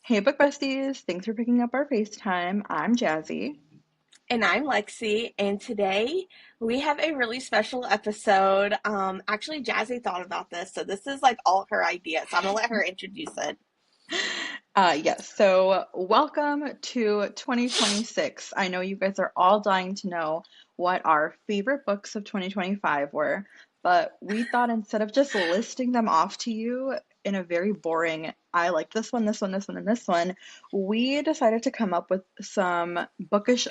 Hey, Book Besties. Thanks for picking up our FaceTime. I'm Jazzy. And I'm Lexi, and today we have a really special episode. Actually, Jazzy thought about this, so this is like all her ideas. So I'm gonna let her introduce it. Yes, so welcome to 2026. I know you guys are all dying to know what our favorite books of 2025 were, but we thought instead of just listing them off to you in a very boring, I like this one, this one, this one, and this one, we decided to come up with some bookish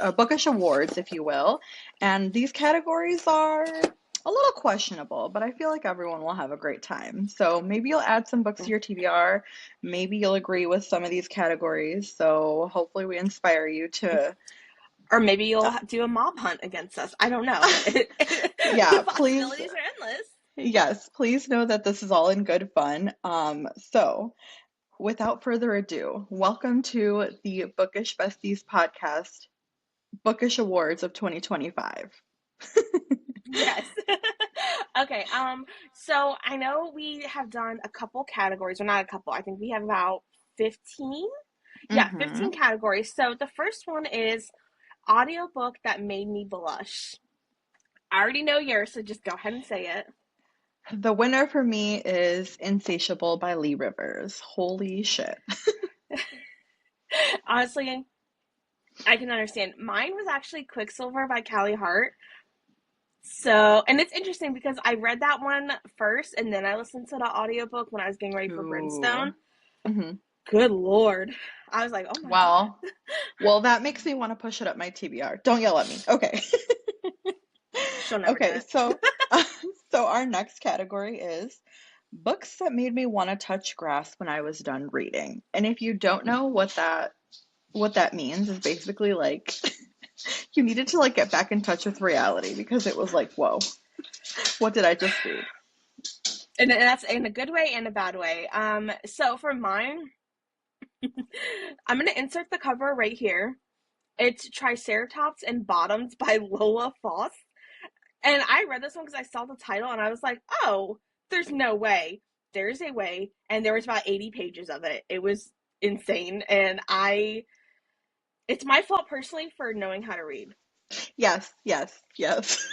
awards, if you will. And these categories are a little questionable, but I feel like everyone will have a great time. So maybe you'll add some books to your TBR. Maybe you'll agree with some of these categories. So hopefully we inspire you to, Or maybe you'll do a mob hunt against us. I don't know. yeah, The please, possibilities are endless. yes, please know that this is all in good fun. So without further ado, welcome to the Bookish Besties podcast, Bookish Awards of 2025. Yes. Okay. So I know we have done a couple categories, or not a couple. I think we have about 15. Yeah, 15 hmm categories. So the first one is audiobook that made me blush. I already know yours, so just go ahead and say it. The winner for me is Insatiable by Lee Rivers. Holy shit. Honestly, I can understand. Mine was actually Quicksilver by Callie Hart. So, and it's interesting because I read that one first and then I listened to the audiobook when I was getting ready for Ooh. Brimstone. hmm Good Lord. I was like, oh my God. Well, well, that makes me want to push it up my TBR. Don't yell at me. Okay. She'll never Okay, get so so our next category is books that made me want to touch grass when I was done reading. And if you don't know what that means is basically like you needed to like get back in touch with reality because it was like, whoa, what did I just read? And that's in a good way and a bad way. So for mine, I'm going to insert the cover right here. It's Triceratops and Bottoms by Lola Foss. And I read this one because I saw the title and I was like, oh, there's no way. There's a way. And there was about 80 pages of it. It was insane. It's my fault personally for knowing how to read. Yes, yes, yes.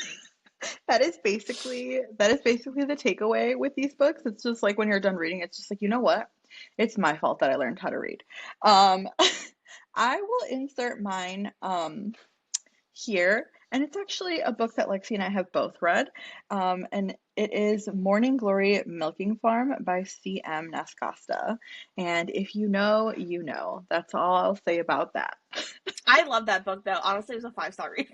That is basically the takeaway with these books. It's just like when you're done reading, it's just like, you know what? It's my fault that I learned how to read. Um, I will insert mine here, and it's actually a book that Lexi and I have both read. And it is Morning Glory Milking Farm by C.M. Nascosta. And if you know, you know. That's all I'll say about that. I love that book though. Honestly, it was a 5-star read.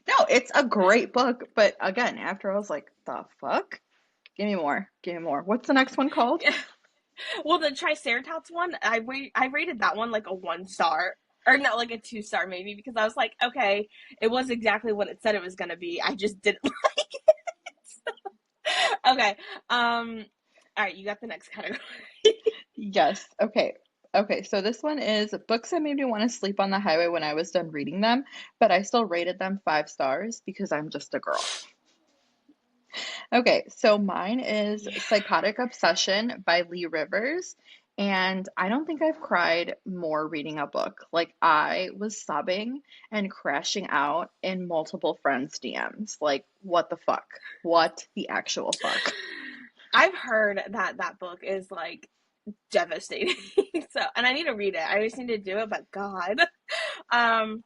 No, it's a great book, but again, after I was like, the fuck? Give me more. Give me more. What's the next one called? Yeah. Well, the Triceratops one, I rated that one like a 1 star. Or no, like a 2 star maybe, because I was like, okay, it was exactly what it said it was gonna be. I just didn't like it. Okay. All right, you got the next category. Yes. Okay. Okay. So this one is books that made me want to sleep on the highway when I was done reading them, but I still rated them 5 stars because I'm just a girl. Okay. So mine is Yeah. Psychotic Obsession by Lee Rivers. And I don't think I've cried more reading a book. Like I was sobbing and crashing out in multiple friends' DMs. Like, what the fuck? What the actual fuck? I've heard that that book is like devastating. So, and I need to read it. I just need to do it, but God. Um,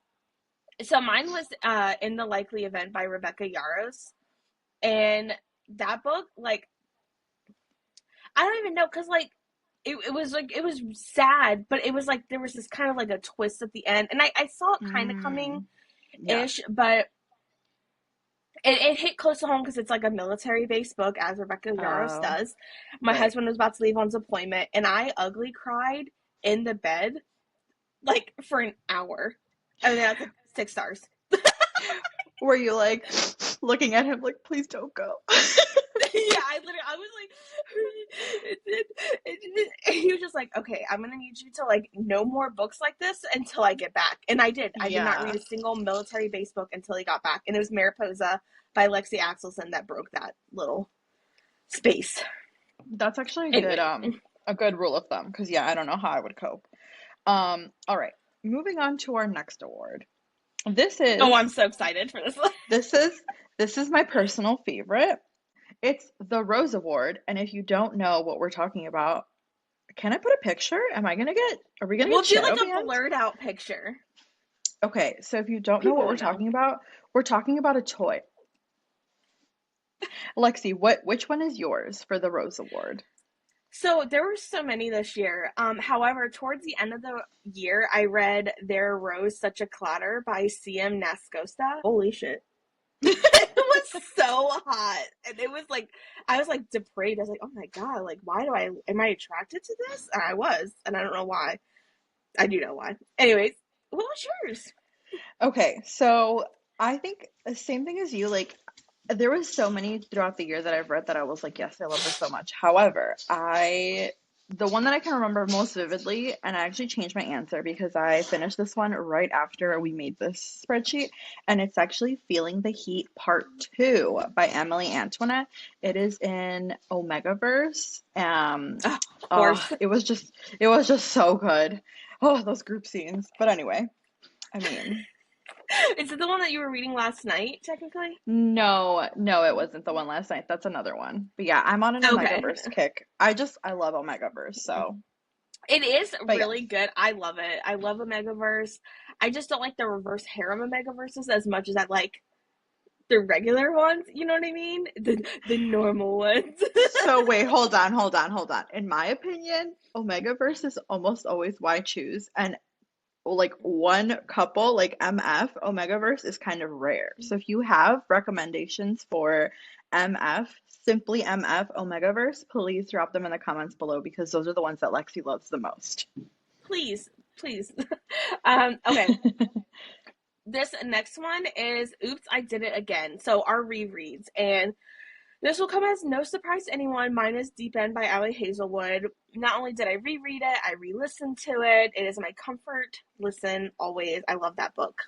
so mine was In the Likely Event by Rebecca Yarros. And that book, like, I don't even know, because like it was like it was sad, but it was like there was this kind of like a twist at the end. And I saw it kind of coming Mm, yeah, ish, but it hit close to home because it's like a military based book, as Rebecca Yarros oh, does. My right. husband was about to leave on deployment, and I ugly cried in the bed like for an hour. I mean, that's like 6 stars. Were you like looking at him like, please don't go? Yeah, I was like, he was just like, okay, I'm gonna need you to like know more books like this until I get back. And I did. I did not read Yeah, a single military based book until he got back. And it was Mariposa by Lexi Axelson that broke that little space. that's actually Anyway, a good rule of thumb because yeah, I don't know how I would cope. All right. Moving on to our next award. This Oh, is I'm so excited for this one. this is this is my personal favorite. It's the Rose Award, and if you don't know what we're talking about, can I put a picture? Are we gonna get We'll do like shadow a banned? blurred out picture. Okay, so if you don't know People what will know. we're talking about a toy. Lexi, which one is yours for the Rose Award? So there were so many this year. However, towards the end of the year, I read There Rose Such a Clatter by C.M. Nascosta. Holy shit. It was so hot. And it was like, I was like depraved. I was like, oh my God, like, am I attracted to this? And I was, and I don't know why. I do know why. Anyways, what was yours? Okay, so I think the same thing as you, like there was so many throughout the year that I've read that I was like, yes, I love this so much. However, the one that I can remember most vividly, and I actually changed my answer because I finished this one right after we made this spreadsheet, and it's actually Feeling the Heat Part 2 by Emily Antoinette. It is in Omegaverse. Oh, of course. It was just so good. Oh, those group scenes. But anyway, I mean, Is it the one that you were reading last night, technically? no, no, it wasn't the one last night. That's another one. But yeah, I'm on an Okay. Omegaverse kick. I love Omegaverse, so. It is But really yes. good. I love it. I love a Megaverse. I just don't like the reverse harem of Megaverses as much as I like the regular ones. You know what I mean? The normal ones. So wait, hold on. In my opinion, Omegaverse is almost always why I choose. And like one couple, like MF, Omegaverse is kind of rare. So if you have recommendations for MF, simply MF Omegaverse, please drop them in the comments below because those are the ones that Lexi loves the most. Please, please. Okay. This next one is Oops, I Did It Again. So our rereads. And this will come as no surprise to anyone. Mine is Deep End by Ali Hazelwood. Not only did I reread it, I re-listened to it. It is my comfort listen always. I love that book.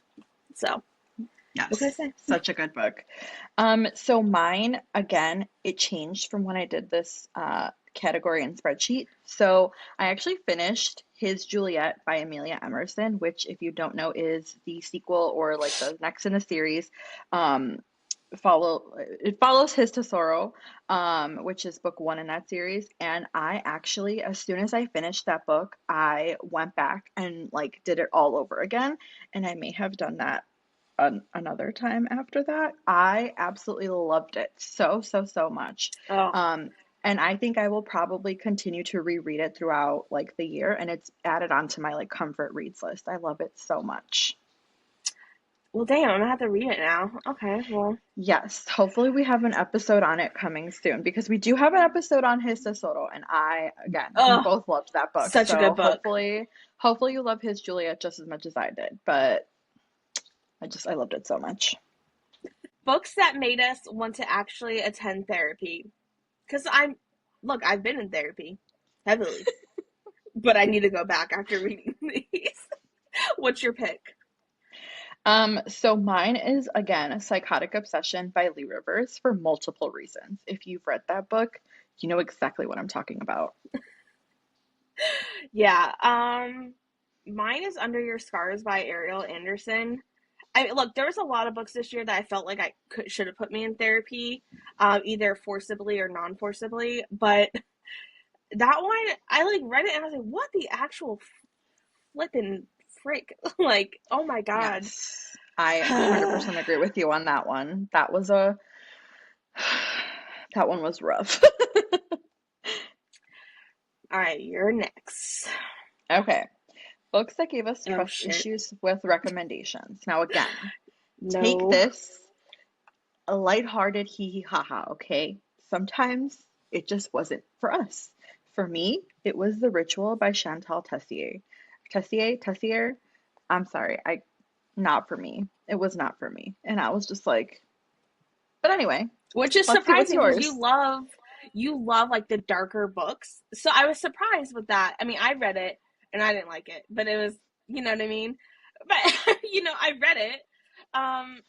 So, what can I Yes, say? such a good book. So mine, again, it changed from when I did this category and spreadsheet. So I actually finished His Juliet by Amelia Emerson, which, if you don't know, is the sequel or like the next in the series. Um, it follows His Tesoro, which is book one in that series. And I actually, as soon as I finished that book, I went back and like did it all over again. And I may have done that another time after that. I absolutely loved it so, so, so much. Oh, Um, and I think I will probably continue to reread it throughout like the year, and it's added onto my like comfort reads list. I love it so much. well, damn, I'm gonna have to read it now. Okay, well, Yes, hopefully we have an episode on it coming soon because we do have an episode on His Tesoro, and we oh, both loved that book. such a So good book. hopefully you love His Juliet just as much as I did. But I loved it so much. Books that made us want to actually attend therapy. Because look, I've been in therapy heavily, but I need to go back after reading these. What's your pick? So mine is again Psychotic Obsession by Lee Rivers for multiple reasons. If you've read that book, you know exactly what I'm talking about. Yeah, mine is Under Your Scars by Ariel Anderson. I mean, look, there was a lot of books this year that I felt like should have put me in therapy, either forcibly or non-forcibly. But that one, I like read it and I was like, "What the actual flipping frick?" Like, oh my god. Yes, I All 100% agree with you on that one. That one was rough. right, you're next. Okay, books that gave us Oh trust shit. issues with recommendations. Now again, take No. this a lighthearted hee hee ha ha, okay? Sometimes it just wasn't for us. For me, it was The Ritual by Chantal Tessier. Tessier? I'm sorry, not for me. It was not for me. And I was just like, but anyway, Which is let's see what's surprising because yours. you love like the darker books. So I was surprised with that. I mean, I read it and I didn't like it, but it was, you know what I mean? But I read it. Um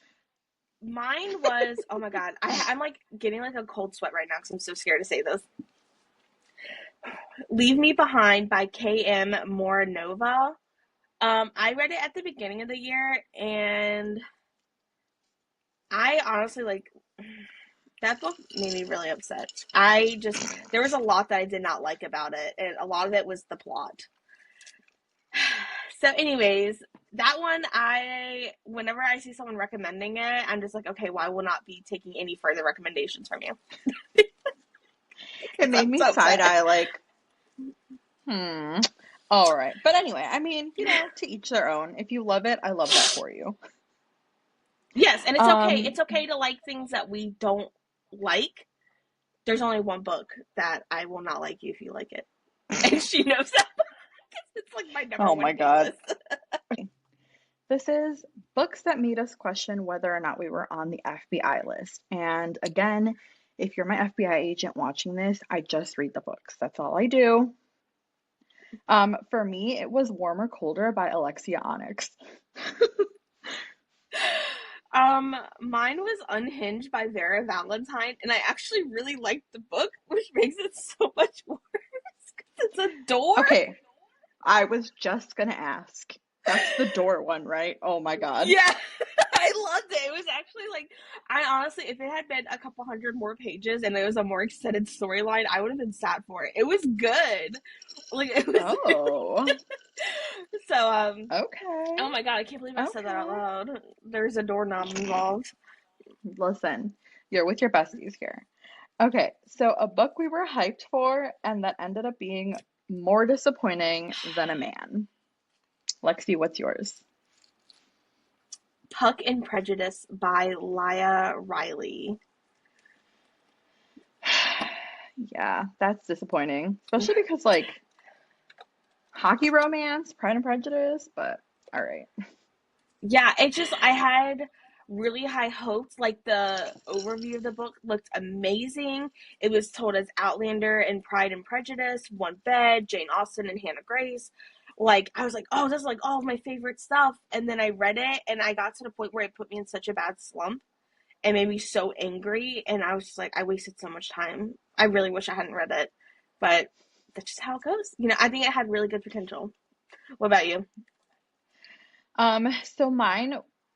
Mine was, oh my god, I'm like getting like a cold sweat right now because I'm so scared to say this. Leave Me Behind by K.M. Moranova. I read it at the beginning of the year, and I honestly like that book made me really upset. There was a lot that I did not like about it, and a lot of it was the plot. So, anyways, that one, whenever I see someone recommending it, I'm just like, okay, well, I will not be taking any further recommendations from you It because made I'm me so side upset. eye, like, hmm. All right. But anyway, I mean, to each their own. If you love it, I love that for you. Yes, and it's okay. Um, It's okay to like things that we don't like. There's only one book that I will not like you if you like it, and she knows that. It's like my number oh one my hate God. list. This is books that made us question whether or not we were on the FBI list. And again, if you're my FBI agent watching this, I just read the books. That's all I do. For me, it was Warmer Colder by Alexia Onyx. Mine was Unhinged by Vera Valentine, and I actually really liked the book, which makes it so much worse because it's a door. Okay, I was just gonna ask. That's the door one, right? Oh my God. Yeah, I loved it. It was actually like, I honestly, if it had been a couple hundred more pages and it was a more extended storyline, I would have been sad for it. It was good. Like, it was. Oh, So, okay. oh my God, I can't believe I said that out Okay. loud. There's a doorknob involved. Listen, you're with your besties here. Okay, so a book we were hyped for and that ended up being more disappointing than a man. Lexi, what's yours? Puck and Prejudice by Leah Riley. Yeah, that's disappointing, especially because like hockey romance, Pride and Prejudice, but all right. Yeah, it just, I had really high hopes. Like, the overview of the book looked amazing. It was told as Outlander and Pride and Prejudice, One Bed, Jane Austen, and Hannah Grace. Like, I was like, oh, this is like all of my favorite stuff. And then I read it, and I got to the point where it put me in such a bad slump and made me so angry. And I was just like, I wasted so much time. I really wish I hadn't read it, but that's just how it goes. I think it had really good potential. What about you? So mine,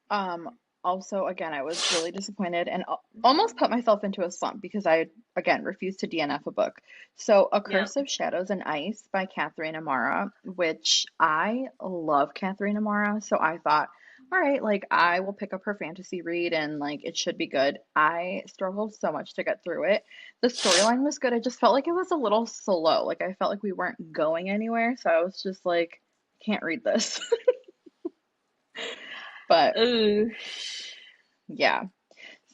um, also again, I was really disappointed and almost put myself into a slump because I again refused to DNF a book. So, A Yeah. Curse of Shadows and Ice by Catherine Amara, which I love Catherine Amara, so I thought, all right, like I will pick up her fantasy read and like it should be good. I struggled so much to get through it. The storyline was good. I just felt like it was a little slow. Like I felt like we weren't going anywhere, so I was just like, can't read this. But Ooh. yeah.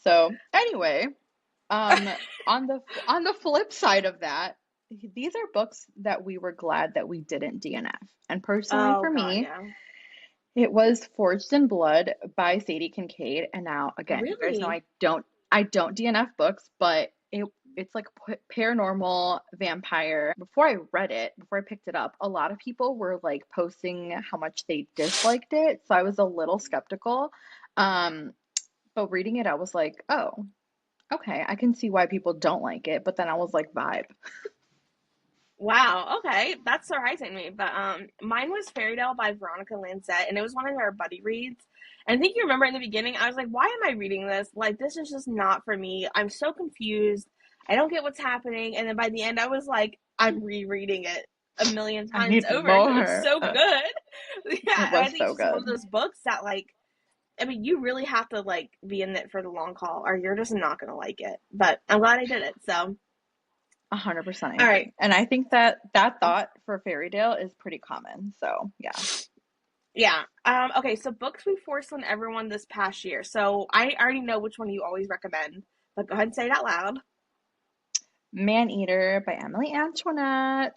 So anyway, um, on the flip side of that, these are books that we were glad that we didn't DNF. And personally Oh for God, me, yeah. it was Forged in Blood by Sadie Kincaid. And now again, you guys know Really? I don't DNF books, but it's like paranormal vampire. Before I read it, before I picked it up, a lot of people were like posting how much they disliked it, so I was a little skeptical. Um, but reading it, I was like, oh, okay, I can see why people don't like it. But then I was like, vibe. Wow. Okay, that's surprising me. But mine was Fairy Tale by Veronica Lancette, and it was one of her buddy reads. And I think you remember in the beginning, I was like, "Why am I reading this? Like, this is just not for me. I'm so confused. I don't get what's happening." And then by the end, I was like, "I'm rereading it a million I times need over because it was more. so good." It Yeah, and I was think so it's just one of good. those books that, like, I mean, you really have to like be in it for the long haul, or you're just not gonna like it. But I'm glad I did it. So, 100% I all right. agree. And I think that that thought for Fairy Tale is pretty common. So, yeah. Yeah. Okay, so books we forced on everyone this past year. So I already know which one you always recommend, but go ahead and say it out loud. Man Eater by Emily Antoinette.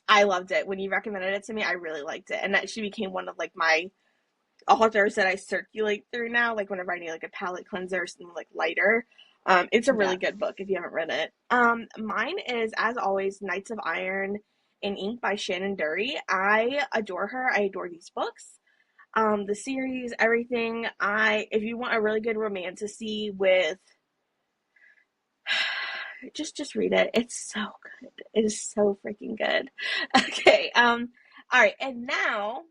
I loved it. When you recommended it to me, I really liked it. And that she became one of like my authors that I circulate through now, like whenever I need like a palette cleanser or something like lighter. It's a really Yes. good book if you haven't read it. Mine is, as always, Knights of Iron and Ink by Shannon Dury. I adore her. I adore these books. The series, everything. If you want a really good romantasy with just read it. It's so good. It is so freaking good. Okay. All right, and now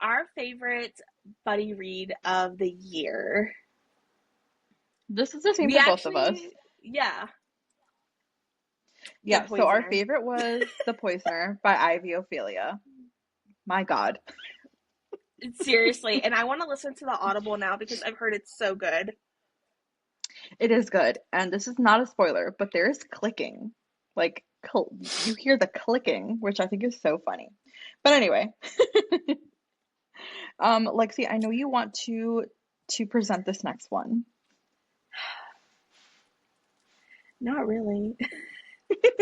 our favorite buddy read of the year. This is the same We for both of us. actually, yeah, The Yeah, so our Poisoner. favorite was The Poisoner by Ivy Ophelia. My God. Seriously, and I want to listen to the Audible now because I've heard it's so good. It is good. And this is not a spoiler, but there is clicking. Like, you hear the clicking, which I think is so funny. But anyway, Lexi, I know you want to present this next one. Not really.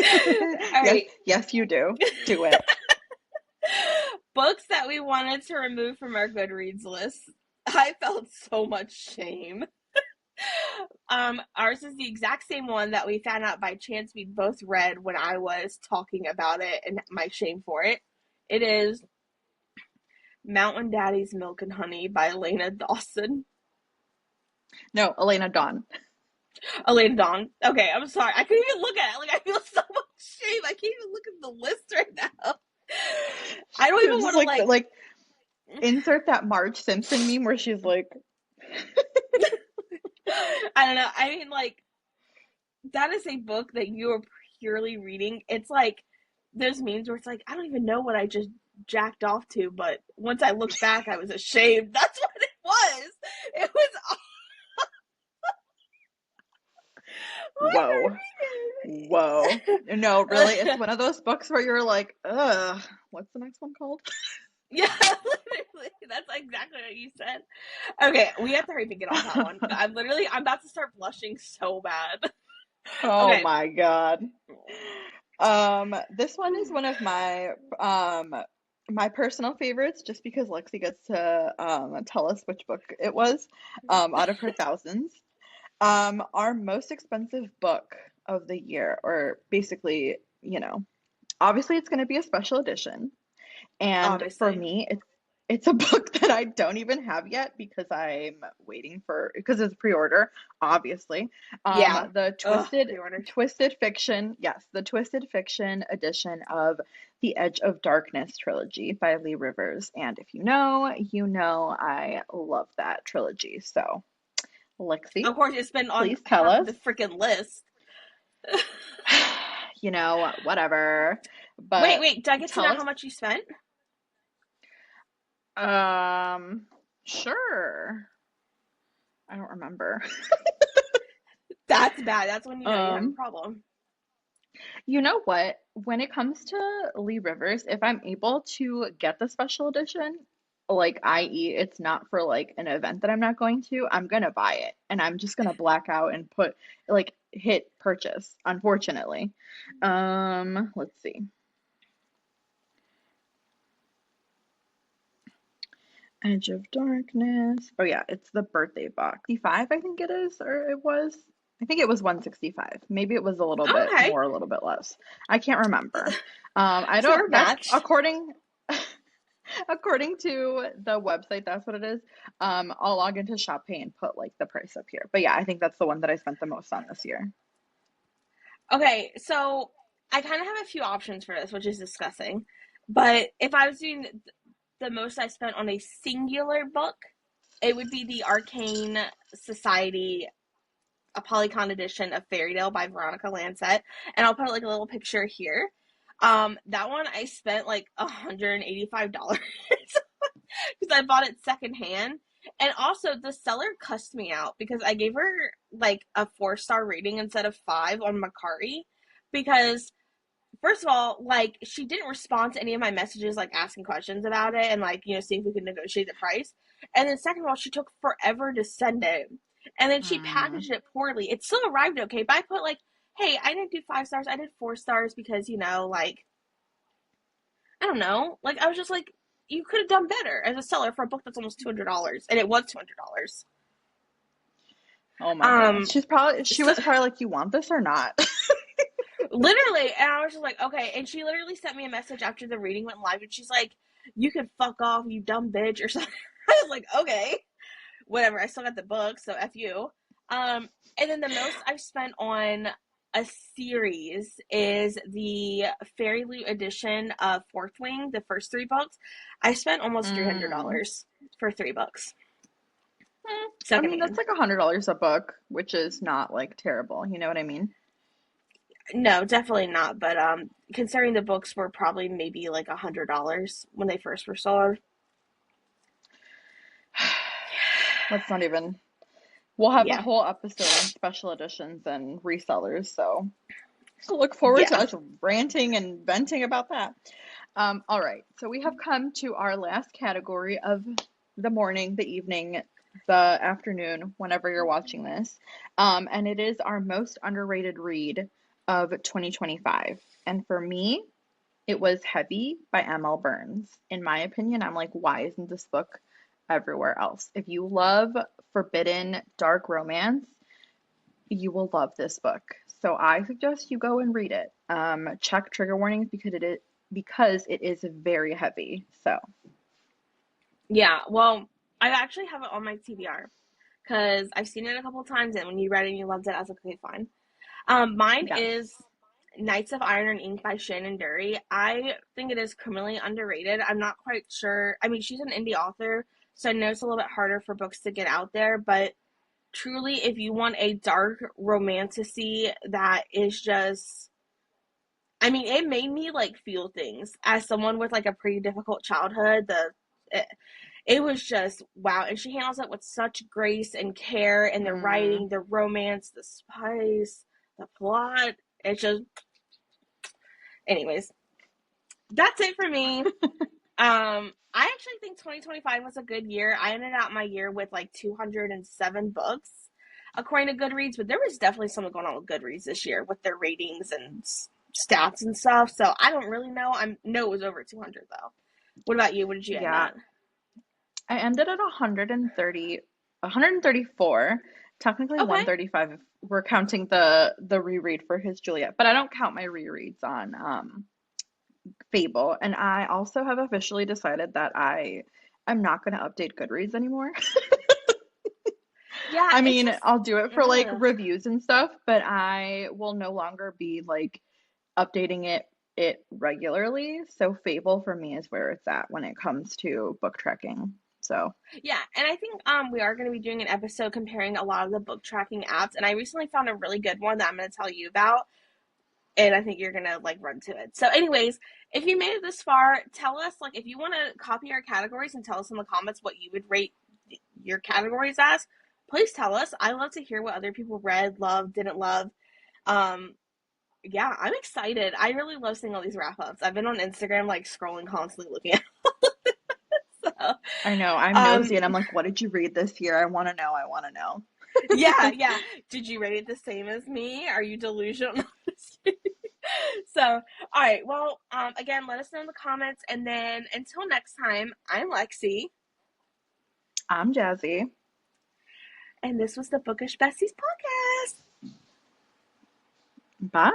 All Yes, right. yes, you do. Do it. Books that we wanted to remove from our Goodreads list. I felt so much shame. Ours is the exact same one that we found out by chance we both read when I was talking about it and my shame for it. It is Mountain Daddy's Milk and Honey by Elena Dawson. No, Elena Dawn. Elena Dawn. Okay, I'm sorry. I couldn't even look at it. Like, I feel so much shame. I can't even look at the list right now. I don't She was even just want to, like insert that Marge Simpson meme where she's like, I don't know. I mean, like, that is a book that you are purely reading. It's like there's memes where it's like, I don't even know what I just jacked off to, but once I looked back, I was ashamed. That's what it was. It was. Why whoa, whoa. No, am I really, it's reading? one of those books where you're like, ugh, what's the next one called? Yeah, literally. That's exactly what you said. Okay, we have to hurry to get off that one. I'm about to start blushing so bad. Oh Okay. my God. This one is one of my personal favorites just because Lexi gets to tell us which book it was out of her thousands. Our most expensive book of the year, or basically, obviously it's going to be a special edition. And for Obviously. me, it's a book that I don't even have yet because I'm waiting for because it's pre-order, obviously. Yeah. The Ugh, pre-orders. Twisted Fiction, yes, the Twisted Fiction edition of the Edge of Darkness trilogy by Lee Rivers. And if you know, you know I love that trilogy. So, Lexi, Of course, it's been on please tell half of us. the freaking list. Whatever. Wait, But wait. Did I get to tell know us. how much you spent? Um, sure. I don't remember. That's bad. That's when you know you have a Um, problem. you know what? When it comes to Lee Rivers, if I'm able to get the special edition, like i.e. it's not for like an event that I'm not going to, I'm gonna buy it and I'm just gonna black out and put like hit purchase, unfortunately. Let's see. Edge of Darkness. Oh yeah, it's the birthday box. 65, I think it is, or it was. I think it was 165. Maybe it was a little bit Okay. more, a little bit less. I can't remember. I So we're don't, that's matched. according to the website, that's what it is. I'll log into ShopPay and put like the price up here. But yeah, I think that's the one that I spent the most on this year. Okay, so I kind of have a few options for this, which is disgusting. But if I was doing the most I spent on a singular book, it would be the Arcane Society, a Polycon edition of Fairy Tale by Veronica Lancet, and I'll put like a little picture here. That one I spent like $185 because I bought it secondhand. And also, the seller cussed me out because I gave her like a 4-star rating instead of 5 on Macari. Because, first of all, like, she didn't respond to any of my messages, like, asking questions about it and, like, seeing if we could negotiate the price. And then, second of all, she took forever to send it. And then she Mm, packaged it poorly. It still arrived okay, but I put, like, hey, I didn't do 5 stars, I did 4 stars because, like, I don't know. Like, I was just like, you could have done better as a seller for a book that's almost $200, and it was $200. oh my goodness. Um, She so was probably like, you want this or not? literally, and I was just like, okay. And she literally sent me a message after the reading went live, and she's like, "You can fuck off, you dumb bitch," or something. I was like, okay, whatever. I still got the book, so f you. And then the most I've spent on. a series is the Fairy Loot edition of Fourth Wing, the first three books. I spent almost Mm. $300 for 3 books. I Second mean, that's hand. like $100 a book, which is not like terrible. You know what I mean? No, definitely not. But considering the books were probably maybe like $100 when they first were sold. Let's not even. We'll have a Yeah, whole episode on special editions and resellers, so I look forward to yeah. us ranting and venting about that. All right, so we have come to our last category of the morning, the evening, the afternoon, whenever you're watching this. And it is our most underrated read of 2025. And for me, it was Heavy by M.L. Burns. In my opinion, I'm like, why isn't this book everywhere else? If you love forbidden dark romance, you will love this book. So I suggest you go and read it. Check trigger warnings because it is very heavy. So Yeah, well, I actually have it on my TBR because I've seen it a couple times, and when you read it and you loved it, I was like, okay, fine. Mine yes. is Knights of Iron and Ink by Shannon Dury. I think it is criminally underrated. I'm not quite sure. I mean, she's an indie author, so I know it's a little bit harder for books to get out there, but truly, if you want a dark romantasy that is just, I mean, it made me like feel things as someone with like a pretty difficult childhood. It, it was just wow, and she handles it with such grace and care, and the Mm. writing, the romance, the spice, the plot. It's just, anyways, that's it for me. I actually think 2025 was a good year. I ended out my year with like 207 books, according to Goodreads, but there was definitely something going on with Goodreads this year with their ratings and stats and stuff. So I don't really know. I know it was over 200 though. What about you? What did you end Yeah, at? I ended at 130, 134, technically Okay. 135 if we're counting the reread for his Juliet, but I don't count my rereads on Fable. And I also have officially decided that I'm not going to update Goodreads anymore. Yeah, I it's mean, just, I'll do it for like ugh. reviews and stuff, but I will no longer be like updating it regularly. So Fable for me is where it's at when it comes to book tracking. So, Yeah, and I think we are going to be doing an episode comparing a lot of the book tracking apps, and I recently found a really good one that I'm going to tell you about, and I think you're going to like run to it. So, anyways, if you made it this far, tell us like if you want to copy our categories and tell us in the comments what you would rate your categories as. Please tell us. I love to hear what other people read, loved, didn't love. Um, yeah, I'm excited. I really love seeing all these wrap ups. I've been on Instagram like scrolling constantly looking at. So, I know I'm nosy um, and I'm like, what did you read this year? I want to know. I want to know. yeah, yeah. Did you rate it the same as me? Are you delusional? So, all right. Well, again, let us know in the comments, and then until next time, I'm Lexi, I'm Jazzy. and this was the Bookish Besties podcast. Bye.